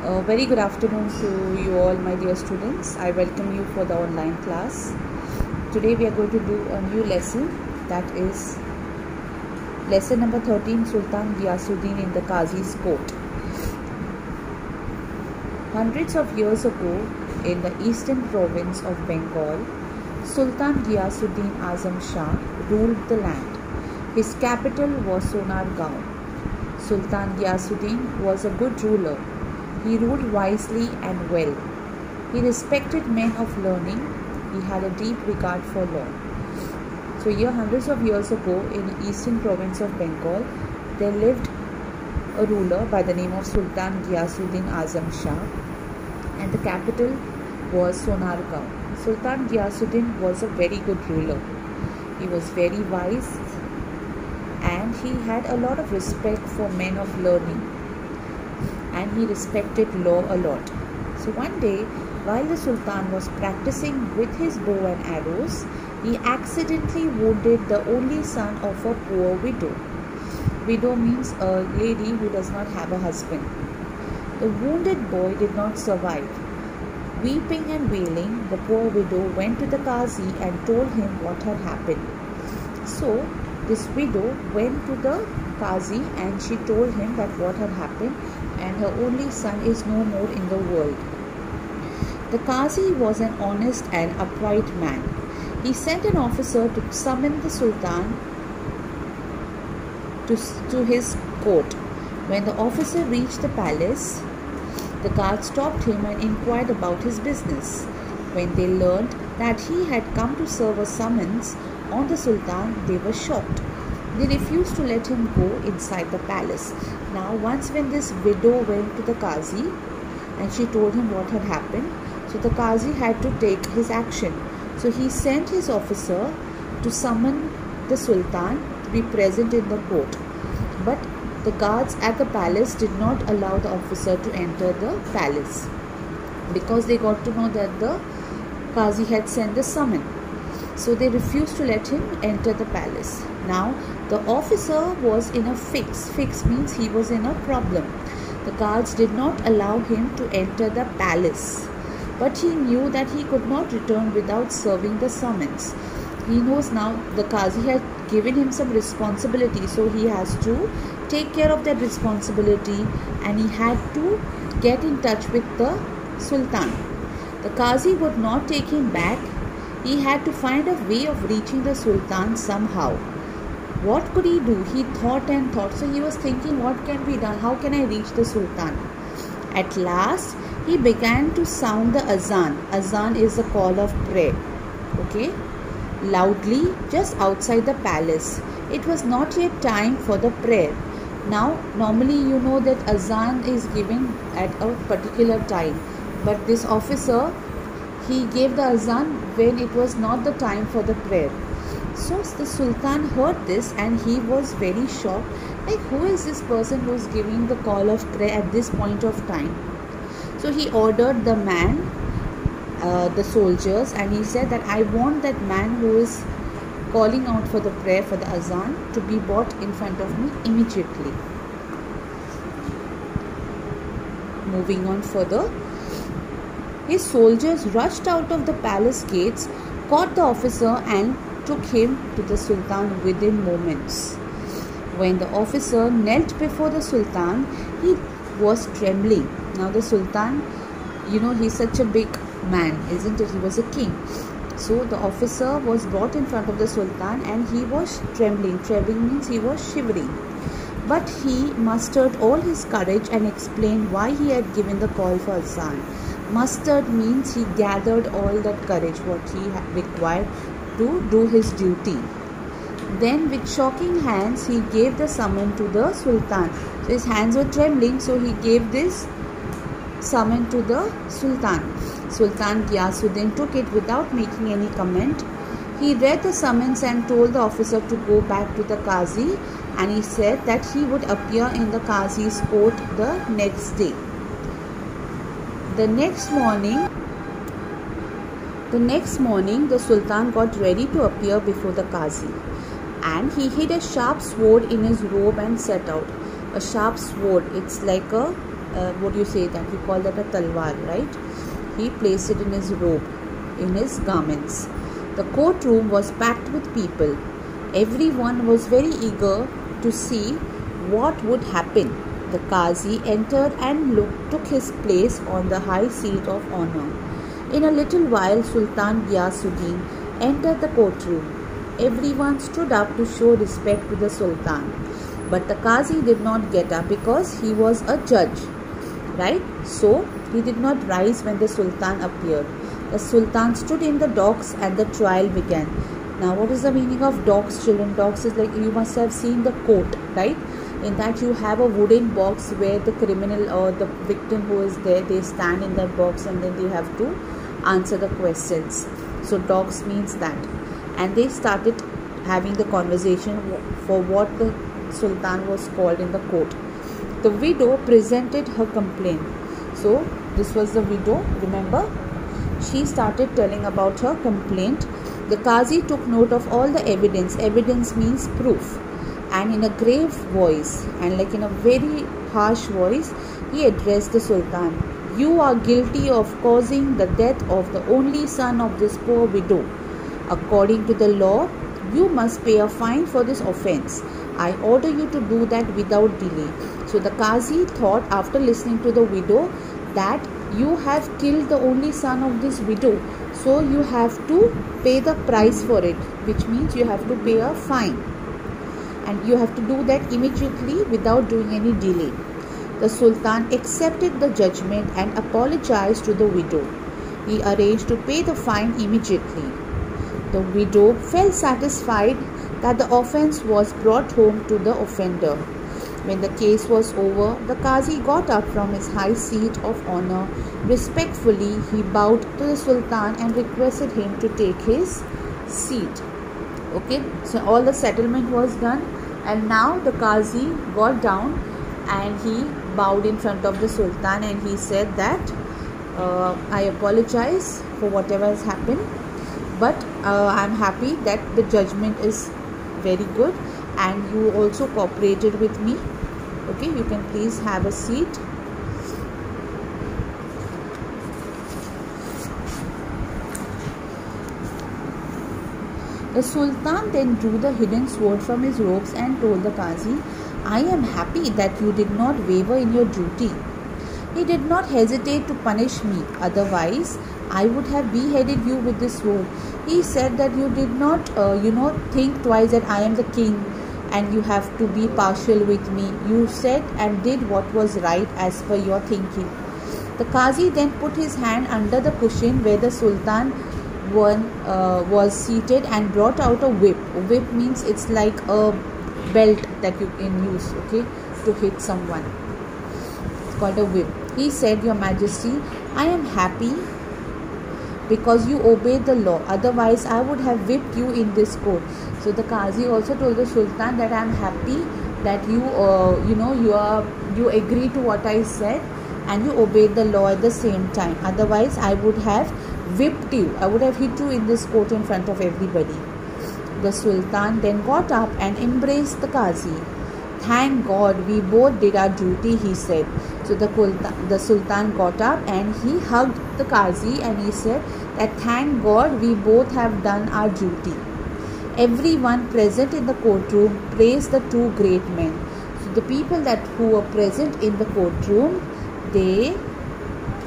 Very good afternoon to you all, my dear students. I welcome you for the online class. Today we are going to do a new lesson, that is lesson number 13, Sultan Ghiyasuddin in the Qazi's court. Hundreds of years ago, in the eastern province of Bengal, Sultan Ghiyasuddin Azam Shah ruled the land. His capital was Sonargaon. Sultan Ghiyasuddin was a good ruler. He ruled wisely and well. He respected men of learning. He had a deep regard for law. So here, hundreds of years ago, in the eastern province of Bengal, there lived a ruler by the name of Sultan Ghiyasuddin Azam Shah, and the capital was Sonargaon. Sultan Ghiyasuddin was a very good ruler. He was very wise and he had a lot of respect for men of learning, and he respected law a lot. So one day, while the Sultan was practicing with his bow and arrows, he accidentally wounded the only son of a poor widow. Widow means a lady who does not have a husband. The wounded boy did not survive. Weeping and wailing, the poor widow went to the Qazi and told him what had happened. So this widow went to the Qazi and she told him that what had happened and her only son is no more in the world. The Qazi was an honest and upright man. He sent an officer to summon the Sultan to his court. When the officer reached the palace, the guard stopped him and inquired about his business. When they learned that he had come to serve a summons on the Sultan, they were shocked. They refused to let him go inside the palace. Now, once when this widow went to the Qazi and she told him what had happened, so the Qazi had to take his action. So he sent his officer to summon the Sultan to be present in the court. But the guards at the palace did not allow the officer to enter the palace because they got to know that the Qazi had sent the summon. So they refused to let him enter the palace. Now the officer was in a fix. Fix means he was in a problem. The guards did not allow him to enter the palace. But he knew that he could not return without serving the summons. He knows now the Qazi had given him some responsibility, so he has to take care of that responsibility, and he had to get in touch with the Sultan. The Qazi would not take him back. He had to find a way of reaching the Sultan somehow. What could he do? He thought and thought. So he was thinking, what can be done? How can I reach the Sultan? At last, he began to sound the azan. Azan is a call of prayer. Okay? Loudly, just outside the palace. It was not yet time for the prayer. Now, normally you know that azan is given at a particular time. But this officer, he gave the azan when it was not the time for the prayer. So the Sultan heard this and he was very shocked. Like, who is this person who is giving the call of prayer at this point of time? So he ordered the man, the soldiers, and he said that I want that man who is calling out for the prayer, for the azan, to be brought in front of me immediately. Moving on further, his soldiers rushed out of the palace gates, caught the officer and took him to the Sultan within moments. When the officer knelt before the Sultan, he was trembling. Now the Sultan, you know, he's such a big man, isn't it? He was a king. So the officer was brought in front of the Sultan and he was trembling. Trembling means he was shivering. But he mustered all his courage and explained why he had given the call for azan. Mustered means he gathered all that courage what he had required to do his duty. Then with shocking hands he gave the summon to the Sultan. So his hands were trembling, so he gave this summon to the Sultan. Sultan Ghiyasuddin took it without making any comment. He read the summons and told the officer to go back to the Qazi, and he said that he would appear in the Qazi's court the next day. The next morning, the Sultan got ready to appear before the Qazi, and he hid a sharp sword in his robe and set out. A sharp sword, it's like a what do you say that? We call that a talwar, right? He placed it in his robe, in his garments. The courtroom was packed with people. Everyone was very eager to see what would happen. The Qazi entered and took his place on the high seat of honor. In a little while, Sultan Ghiyasuddin entered the courtroom. Everyone stood up to show respect to the Sultan. But the Qazi did not get up because he was a judge, right? So he did not rise when the Sultan appeared. The Sultan stood in the docks and the trial began. Now, what is the meaning of docks, children? Docks is like, you must have seen the court, right? In that you have a wooden box where the criminal or the victim who is there, they stand in that box and then they have to answer the questions. So docks means that. And they started having the conversation for what the Sultan was called in the court. The widow presented her complaint. So this was the widow, remember? She started telling about her complaint. The Qazi took note of all the evidence. Evidence means proof. And in a grave voice and like in a very harsh voice, he addressed the Sultan. You are guilty of causing the death of the only son of this poor widow. According to the law, you must pay a fine for this offense. I order you to do that without delay. So the Qazi thought, after listening to the widow, that you have killed the only son of this widow. So you have to pay the price for it, which means you have to pay a fine. And you have to do that immediately without doing any delay. The Sultan accepted the judgment and apologized to the widow. He arranged to pay the fine immediately. The widow felt satisfied that the offense was brought home to the offender. When the case was over, the Qazi got up from his high seat of honor. Respectfully, he bowed to the Sultan and requested him to take his seat. Okay, so all the settlement was done, and now the Qazi got down and he bowed in front of the Sultan and he said that I apologize for whatever has happened, but I'm happy that the judgment is very good and you also cooperated with me. Okay, you can please have a seat. The Sultan then drew the hidden sword from his robes and told the Qazi, I am happy that you did not waver in your duty. He did not hesitate to punish me, otherwise I would have beheaded you with this sword. He said that you did not, think twice that I am the king and you have to be partial with me. You said and did what was right as per your thinking. The Qazi then put his hand under the cushion where the Sultan was seated and brought out a whip. A whip means it's like a belt that you can use, okay, to hit someone. It's called a whip. He said, Your Majesty, I am happy because you obeyed the law. Otherwise, I would have whipped you in this court. So the Qazi also told the Sultan that I am happy that you agree to what I said and you obeyed the law at the same time. Otherwise, I would have whipped you. I would have hit you in this court in front of everybody. The Sultan then got up and embraced the Qazi. Thank God we both did our duty, he said. So the Sultan got up and he hugged the Qazi and he said that thank God we both have done our duty. Everyone present in the courtroom praised the two great men. So the people who were present in the courtroom, they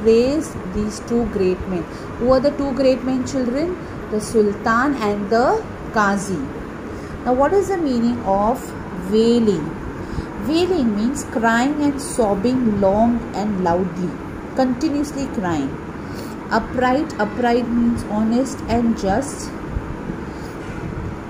praised these two great men. Who are the two great men, children? The Sultan and the Qazi. Now what is the meaning of wailing? Wailing means crying and sobbing long and loudly, continuously crying. Upright means honest and just.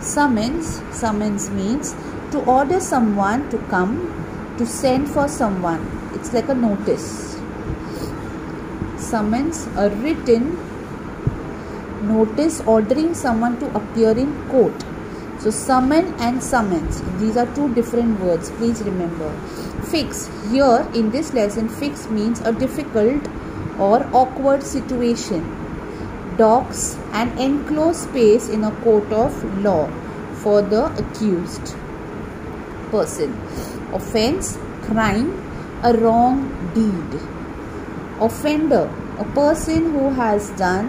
Summons means to order someone to come, to send for someone. It's like a notice. Summons, a written notice ordering someone to appear in court. So summon and summons, these are two different words, please remember. Fix, here in this lesson, fix means a difficult or awkward situation. Docks, an enclosed space in a court of law for the accused person. Offense, crime, a wrong deed. Offender, a person who has done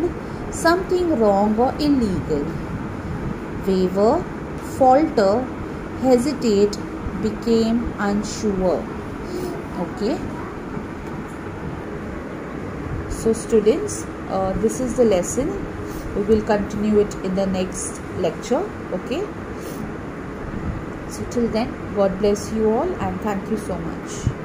something wrong or illegal. Waver, falter, hesitate, became unsure. Okay. So students, this is the lesson. We will continue it in the next lecture. Okay. So till then, God bless you all and thank you so much.